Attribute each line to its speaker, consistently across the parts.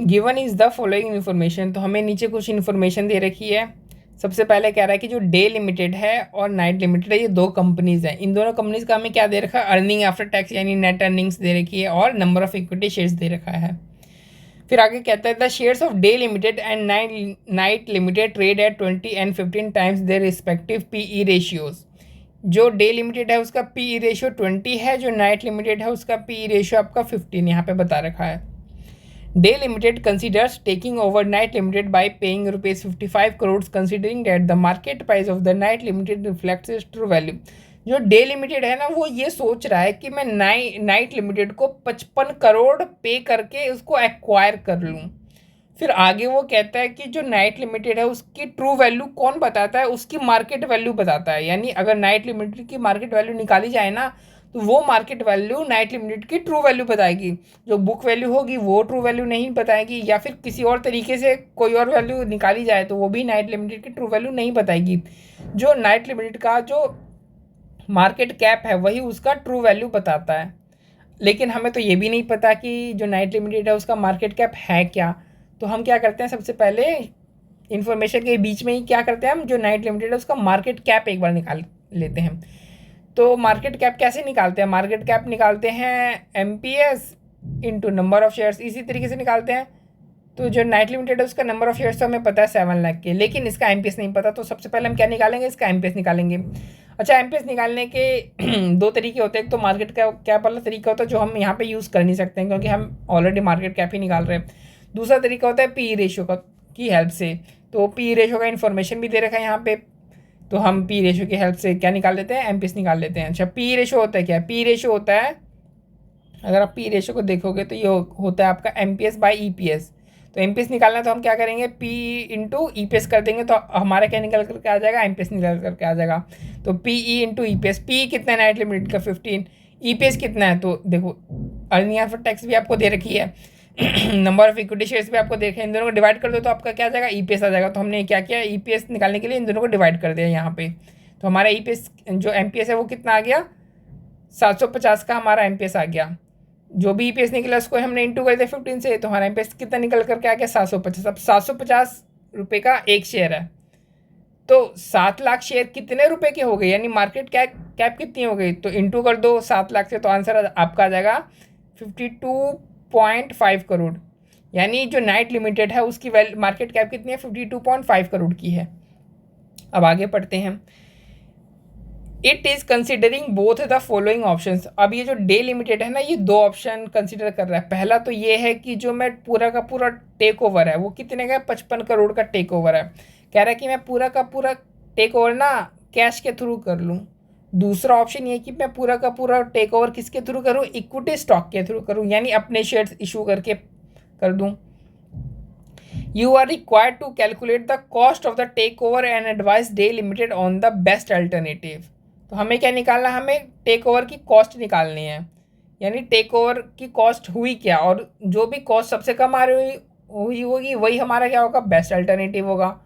Speaker 1: Given is the following information, तो हमें नीचे कुछ इन्फॉर्मेशन दे रखी है। सबसे पहले कह रहा है कि जो डे लिमिटेड है और नाइट लिमिटेड है, ये दो कंपनीज हैं। इन दोनों कंपनीज का हमें क्या दे रखा है, अर्निंग आफ्टर टैक्स यानी नेट अर्निंग्स दे रखी है, और नंबर ऑफ इक्विटी शेयर्स दे रखा है। फिर आगे कहता है the shares of Day Limited and Night Limited trade at 20 and 15 times their respective PE ratios. जो डे लिमिटेड है उसका पीई रेशियो 20 है, जो नाइट लिमिटेड है उसका पीई रेशियो आपका 15 यहाँ पे बता रखा है। Day Limited considers taking over Night Limited by paying rupees 55 crores, considering that the market price of the Night Limited reflects its true value. जो डे लिमिटेड है ना, वो ये सोच रहा है कि मैं नाइट लिमिटेड को 55 करोड़ पे करके उसको एक्वायर कर लूँ। फिर आगे वो कहता है कि जो नाइट लिमिटेड है उसकी ट्रू वैल्यू कौन बताता है, उसकी मार्केट वैल्यू बताता है। यानी अगर नाइट लिमिटेड की मार्केट वैल्यू निकाली जाए ना, तो वो मार्केट वैल्यू नाइट लिमिटेड की ट्रू वैल्यू बताएगी। जो बुक वैल्यू होगी वो ट्रू वैल्यू नहीं बताएगी, या फिर किसी और तरीके से कोई और वैल्यू निकाली जाए तो वो भी नाइट लिमिटेड की ट्रू वैल्यू नहीं बताएगी। जो नाइट लिमिटेड का जो मार्केट कैप है वही उसका ट्रू वैल्यू बताता है। लेकिन हमें तो ये भी नहीं पता कि जो नाइट लिमिटेड है उसका मार्केट कैप है क्या। तो हम क्या करते हैं, सबसे पहले इन्फॉर्मेशन के बीच में ही क्या करते हैं, हम जो नाइट लिमिटेड है उसका मार्केट कैप एक बार निकाल लेते हैं। तो मार्केट कैप कैसे निकालते हैं, मार्केट कैप निकालते हैं MPS into number of shares, इसी तरीके से निकालते हैं। तो जो नाइट लिमिटेड है उसका नंबर ऑफ शेयर्स तो हमें पता है 7 लाख के, लेकिन इसका एमपीएस नहीं पता। तो सबसे पहले हम क्या निकालेंगे, इसका एमपीएस निकालेंगे। अच्छा, एमपीएस निकालने के दो तरीके होते हैं। एक तो मार्केट कैप वाला तरीका होता है जो हम यहाँ पे यूज़ कर नहीं सकते हैं क्योंकि हम ऑलरेडी मार्केट कैप ही निकाल रहे हैं। दूसरा तरीका होता है पी रेशियो का की हेल्प से। तो पी रेशियो का इन्फॉर्मेशन भी दे रखा है यहाँ पे, तो हम पी रेशियो की हेल्प से क्या निकाल लेते हैं, एमपीएस निकाल लेते हैं। अच्छा, पी रेशियो होता है क्या, पी रेशियो होता है, अगर आप पी रेशियो को देखोगे तो ये होता है आपका एमपीएस बाई ईपीएस। तो एमपीएस निकालना है तो हम क्या करेंगे, पी इंटू ईपीएस कर देंगे तो हमारा क्या निकल करके आ जाएगा, एमपीएस निकल करके आ जाएगा। तो पीई इंटू ईपीएस, पी कितना है नाइट लिमिटेड का 15, ईपीएस कितना है, तो देखो अर्निंग आफ्टर टैक्स भी आपको दे रखी है, नंबर ऑफ इक्विटी शेयर्स भी आपको देखे, इन दोनों को डिवाइड कर दो तो आपका क्या आ जाएगा, ईपीएस आ जाएगा। तो हमने क्या किया, ईपीएस निकालने के लिए इन दोनों को डिवाइड कर दिया यहाँ पे। तो हमारा ईपीएस जो एमपीएस है वो कितना आ गया, 750 का हमारा एमपीएस आ गया। जो भी ईपीएस निकला उसको हमने इंटू कर दिया 15 से, तो हमारा एमपीएस कितना निकल करके आ गया, 750। अब 750 रुपये का एक शेयर है, तो 7 लाख शेयर कितने रुपए के हो गए, यानी मार्केट कैप कितनी हो गई, तो इंटू कर दो 7 लाख से, तो आंसर आपका आ जाएगा 52.5 करोड़। यानी जो नाइट लिमिटेड है उसकी मार्केट कैप कितनी है, 52.5 करोड़ की है। अब आगे पढ़ते हैं। It is considering both the following options. अब ये जो डे लिमिटेड है ना, ये दो ऑप्शन कंसिडर कर रहा है। पहला तो ये है कि जो मैं पूरा का पूरा टेक ओवर है वो कितने का, 55 करोड़ का टेक ओवर है। कह रहा है कि मैं पूरा का पूरा टेक ओवर ना कैश के थ्रू कर लूँ। दूसरा ऑप्शन ये कि मैं पूरा का पूरा टेक ओवर किसके थ्रू करूँ, इक्विटी स्टॉक के थ्रू करूँ, यानी अपने शेयर्स इशू करके कर दूँ। You are required to calculate the cost of the takeover and advise Day Limited on the best alternative. तो हमें क्या निकालना, हमें टेक ओवर की कॉस्ट निकालनी है, यानी टेक ओवर की कॉस्ट हुई क्या, और जो भी कॉस्ट सबसे कम आ रही हुई होगी वही हमारा क्या होगा, बेस्ट अल्टरनेटिव होगा।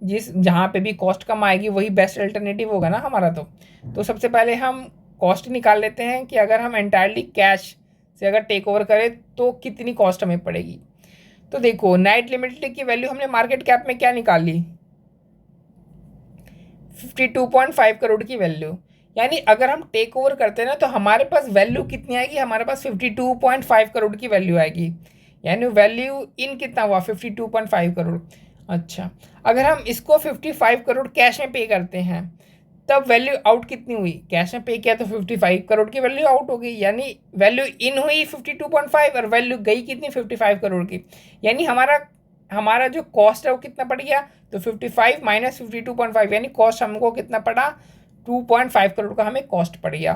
Speaker 1: जिस जहाँ पे भी कॉस्ट कम आएगी वही बेस्ट अल्टरनेटिव होगा ना हमारा। तो सबसे पहले हम कॉस्ट निकाल लेते हैं कि अगर हम एंटायरली कैश से अगर टेक ओवर करें तो कितनी कॉस्ट हमें पड़ेगी। तो देखो नाइट लिमिटेड की वैल्यू हमने मार्केट कैप में क्या निकाली, 52.5 करोड़ की वैल्यू। यानी अगर हम टेक ओवर करते हैं ना तो हमारे पास वैल्यू कितनी आएगी, हमारे पास 52.5 करोड़ की वैल्यू आएगी। यानी वैल्यू इन कितना हुआ, 52.5 करोड़। अच्छा, अगर हम इसको 55 करोड़ कैश में पे करते हैं तब वैल्यू आउट कितनी हुई, कैश में पे किया तो 55 करोड़ की वैल्यू आउट हो गई, यानी वैल्यू इन हुई 52.5 और वैल्यू गई कितनी, 55 करोड़ की। यानी हमारा जो कॉस्ट है वो कितना पड़ गया, तो 55 माइनस 52.5, यानी कॉस्ट हमको कितना पड़ा, 2.5 करोड़ का हमें कॉस्ट पड़ गया।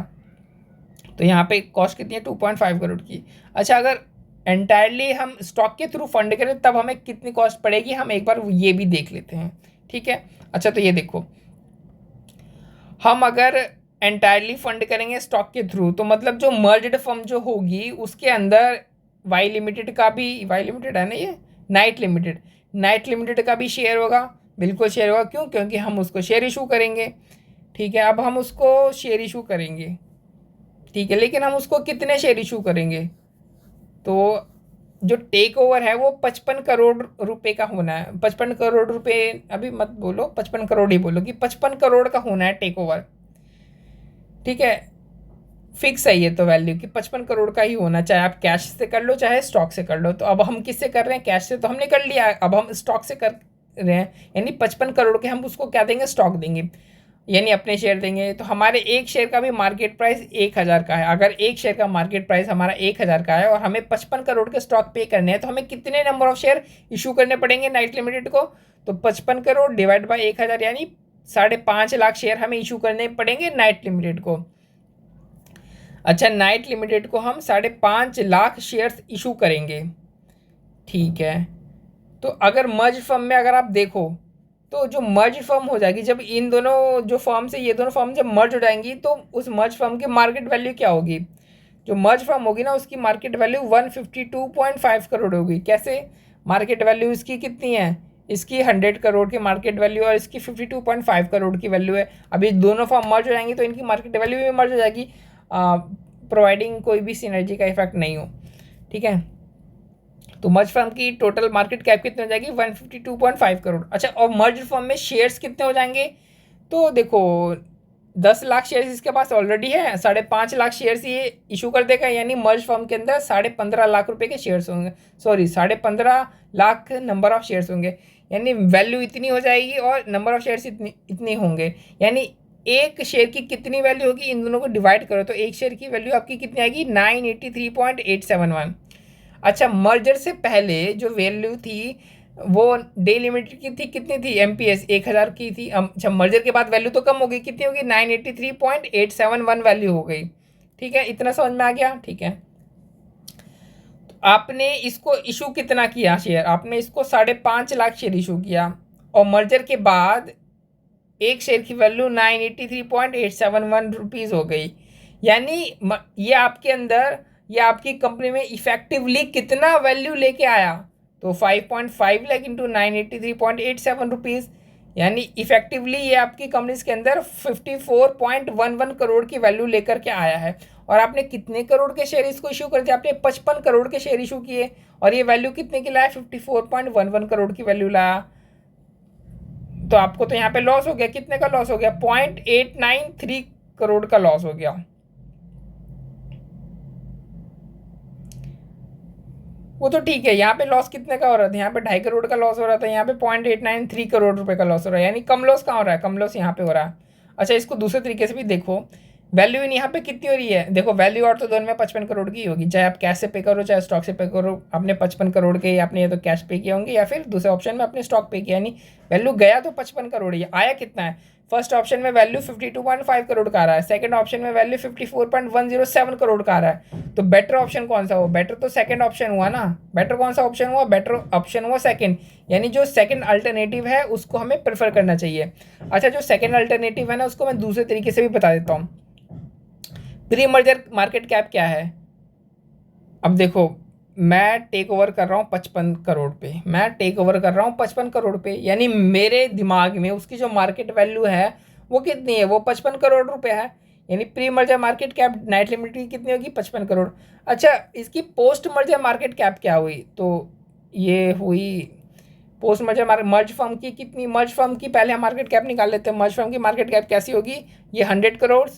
Speaker 1: तो यहाँ पे कॉस्ट कितनी है, 2.5 करोड़ की। अच्छा, अगर एंटायरली हम स्टॉक के थ्रू फंड करें तब हमें कितनी कॉस्ट पड़ेगी, हम एक बार ये भी देख लेते हैं, ठीक है। अच्छा, तो ये देखो, हम अगर एंटायरली फंड करेंगे स्टॉक के थ्रू तो मतलब जो मर्ज्ड फर्म जो होगी उसके अंदर वाई लिमिटेड का भी, वाई लिमिटेड है ना ये, नाइट लिमिटेड का भी शेयर होगा, बिल्कुल शेयर होगा। क्यों, क्योंकि हम उसको शेयर इशू करेंगे, ठीक है। अब हम उसको शेयर इशू करेंगे, ठीक है, लेकिन हम उसको कितने शेयर इशू करेंगे, तो जो टेक ओवर है वो 55 करोड़ रुपए का होना है। 55 करोड़ रुपए, अभी मत बोलो, 55 करोड़ ही बोलो कि 55 करोड़ का होना है टेक ओवर। ठीक है, फिक्स है ये तो वैल्यू कि 55 करोड़ का ही होना, चाहे आप कैश से कर लो चाहे स्टॉक से कर लो। तो अब हम किससे कर रहे हैं? कैश से तो हमने कर लिया, अब हम स्टॉक से कर रहे हैं, यानी 55 करोड़ के हम उसको क्या देंगे? स्टॉक देंगे, यानी अपने शेयर देंगे। तो हमारे एक शेयर का भी मार्केट प्राइस 1000 का है। अगर एक शेयर का मार्केट प्राइस हमारा 1000 का है और हमें 55 करोड़ के स्टॉक पे करने हैं, तो हमें कितने नंबर ऑफ शेयर इशू करने पड़ेंगे नाइट लिमिटेड को? तो 55 करोड़ डिवाइड बाई 1000 यानी 5.5 लाख शेयर हमें इशू करने पड़ेंगे नाइट लिमिटेड को। अच्छा, नाइट लिमिटेड को हम 5.5 लाख शेयर्स इशू करेंगे। ठीक है, तो अगर मर्ज फर्म में अगर आप देखो तो जो मर्ज फर्म हो जाएगी, जब इन दोनों जो फर्म से ये दोनों फर्म जब मर्ज हो जाएंगी तो उस मर्ज फर्म की मार्केट वैल्यू क्या होगी? जो मर्ज फर्म होगी ना उसकी मार्केट वैल्यू 152.5 करोड़ होगी। कैसे? मार्केट वैल्यू इसकी कितनी है? इसकी 100 करोड़ की मार्केट वैल्यू और इसकी 52.5 करोड़ की वैल्यू है। अभी दोनों फर्म मर्ज हो जाएंगी तो इनकी मार्केट वैल्यू भी मर्ज हो जाएगी, प्रोवाइडिंग कोई भी सिनर्जी का इफेक्ट नहीं हो। ठीक है, तो मर्ज फर्म की टोटल मार्केट कैप कितनी हो जाएगी? 152.5 करोड़। अच्छा, और मर्ज फर्म में शेयर्स कितने हो जाएंगे? तो देखो 10 लाख शेयर्स इसके पास ऑलरेडी है, 5.5 लाख शेयर्स ये इशू कर देगा, यानी मर्ज फर्म के अंदर 15.5 लाख रुपए के शेयर्स होंगे, sorry 15.5 lakh number of shares होंगे, यानी वैल्यू इतनी हो जाएगी और नंबर ऑफ शेयर्स इतनी होंगे। यानी एक शेयर की कितनी वैल्यू होगी? इन दोनों को डिवाइड करो तो एक शेयर की वैल्यू आपकी कितनी आएगी? 983.871। अच्छा, मर्जर से पहले जो वैल्यू थी वो डे लिमिटेड की थी, कितनी थी? एमपीएस 1000 की थी। अच्छा, मर्जर के बाद वैल्यू तो कम हो गई, कितनी होगी? 983.871 वैल्यू हो गई। ठीक है, इतना समझ में आ गया? ठीक है, तो आपने इसको इशू कितना किया शेयर? आपने इसको 5.5 लाख शेयर इशू किया और मर्जर के बाद एक शेयर की वैल्यू 983.871 रुपीज़ हो गई। यानी ये आपके अंदर, ये आपकी कंपनी में इफेक्टिवली कितना वैल्यू लेके आया? तो 5.5 लाख इंटू 983.87 रुपीज़, यानी इफेक्टिवली ये आपकी कंपनी के अंदर 54.11 करोड़ की वैल्यू लेकर के आया है। और आपने कितने करोड़ के शेयर इसको इशू कर दिए? आपने 55 करोड़ के शेयर इशू किए और ये वैल्यू कितने की लाया? 54.11 करोड़ की वैल्यू लाया। तो आपको तो यहाँ पे लॉस हो गया, कितने का लॉस हो गया? 0.893 करोड़ का लॉस हो गया। वो तो ठीक है, यहाँ पे लॉस कितने का हो रहा था? यहाँ पे 2.5 करोड़ का लॉस हो रहा था, यहाँ पे 0.893 करोड़ रुपए का लॉस हो रहा है, यानी कम लॉस कहाँ हो रहा है? कम लॉस यहाँ पे हो रहा है। अच्छा, इसको दूसरे तरीके से भी देखो, वैल्यू इन यहाँ पे कितनी हो रही है? देखो वैल्यू और तो दोनों में 55 करोड़ की होगी, चाहे आप कैश से पे करो चाहे स्टॉक से पे करो। आपने 55 करोड़ के आपने या तो कैश पे किए होंगे या फिर दूसरे ऑप्शन में अपने स्टॉक पे किया, यानी वैल्यू गया तो 55 करोड़ ही, आया कितना है? फर्स्ट ऑप्शन में वैल्यू 52.5 करोड़ का आ रहा है, सेकंड ऑप्शन में वैल्यू 54.107 करोड़ का आ रहा है। तो बेटर ऑप्शन कौन सा हुआ? बेटर तो सेकंड ऑप्शन हुआ ना। बेटर कौन सा ऑप्शन हुआ? बेटर ऑप्शन हुआ सेकंड, यानी जो सेकंड अल्टरनेटिव है उसको हमें प्रेफर करना चाहिए। अच्छा, जो सेकंड अल्टरनेटिव है ना उसको मैं दूसरे तरीके से भी बता देता हूँ। प्री मर्जर मार्केट कैप क्या है? अब देखो, मैं टेक ओवर कर रहा हूँ 55 करोड़ पे, मैं टेक ओवर कर रहा हूँ 55 करोड़ पे, यानी मेरे दिमाग में उसकी जो मार्केट वैल्यू है वो कितनी है? वो 55 करोड़ रुपए है, यानी pre merger market cap night limited की कितनी होगी? 55 करोड़। अच्छा, इसकी पोस्ट मर्जर मार्केट कैप क्या हुई? तो ये हुई पोस्ट मर्जर मर्ज फर्म की कितनी? मर्ज फर्म की पहले हम मार्केट कैप निकाल लेते हैं। मर्ज फर्म की मार्केट कैप कैसी होगी? ये 100 करोड़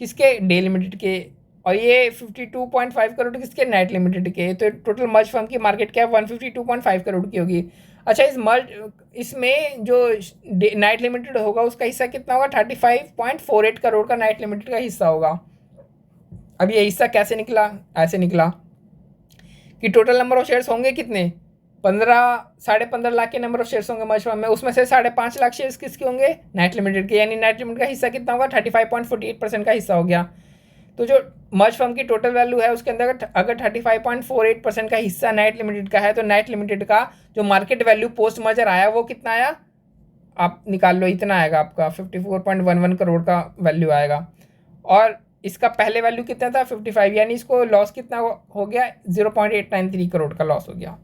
Speaker 1: किसके? डे लिमिटेड के, और ये 52.5 करोड़ किसके? नाइट लिमिटेड के। तो टोटल मर्ज फर्म की मार्केट कैप 152.5 करोड़ की होगी। अच्छा, इसमें जो नाइट लिमिटेड होगा उसका हिस्सा कितना होगा? 35.48 करोड़ का नाइट लिमिटेड का हिस्सा होगा। अब ये हिस्सा कैसे निकला? ऐसे निकला कि टोटल नंबर ऑफ शेयर्स होंगे कितने? 15 लाख के नंबर ऑफ शेयर्स होंगे मर्ज फर्म में, उसमें से 5.5 लाख शेयर्स किसके होंगे? नाइट लिमिटेड के, यानी नाइट लिमिटेड का हिस्सा कितना होगा? 35.48% का हिस्सा हो गया। तो जो मर्ज फर्म की टोटल वैल्यू है उसके अंदर अगर 35.48% का हिस्सा नाइट लिमिटेड का है, तो नाइट लिमिटेड का जो मार्केट वैल्यू पोस्ट मर्जर आया वो कितना आया? आप निकाल लो, इतना आएगा आपका 54.11 करोड़ का वैल्यू आएगा। और इसका पहले वैल्यू कितना था? 55, यानी इसको लॉस कितना हो गया? 0.893 करोड़ का लॉस हो गया।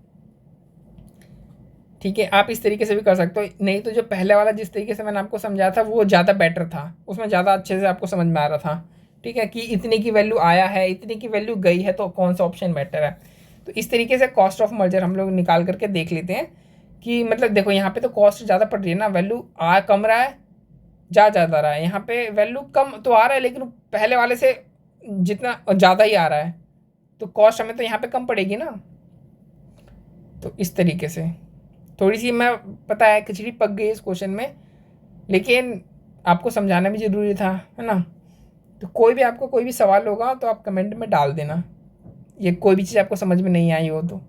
Speaker 1: ठीक है, आप इस तरीके से भी कर सकते हो, नहीं तो जो पहले वाला जिस तरीके से मैंने आपको समझाया था वो ज़्यादा बेटर था, उसमें ज़्यादा अच्छे से आपको समझ में आ रहा था। ठीक है, कि इतने की वैल्यू आया है, इतने की वैल्यू गई है, तो कौन सा ऑप्शन बेटर है। तो इस तरीके से कॉस्ट ऑफ मर्जर हम लोग निकाल करके देख लेते हैं कि मतलब देखो यहाँ पे तो कॉस्ट ज़्यादा पड़ रही है ना, वैल्यू आ कम रहा है, जा ज़्यादा रहा है। यहाँ पे वैल्यू कम तो आ रहा है लेकिन पहले वाले से जितना ज़्यादा ही आ रहा है, तो कॉस्ट हमें तो यहाँ पे कम पड़ेगी ना। तो इस तरीके से थोड़ी सी मैं पता है खिचड़ी पक गई इस क्वेश्चन में, लेकिन आपको समझाना भी ज़रूरी था, है ना। तो कोई भी आपको कोई भी सवाल होगा तो आप कमेंट में डाल देना, ये कोई भी चीज़ आपको समझ में नहीं आई हो तो।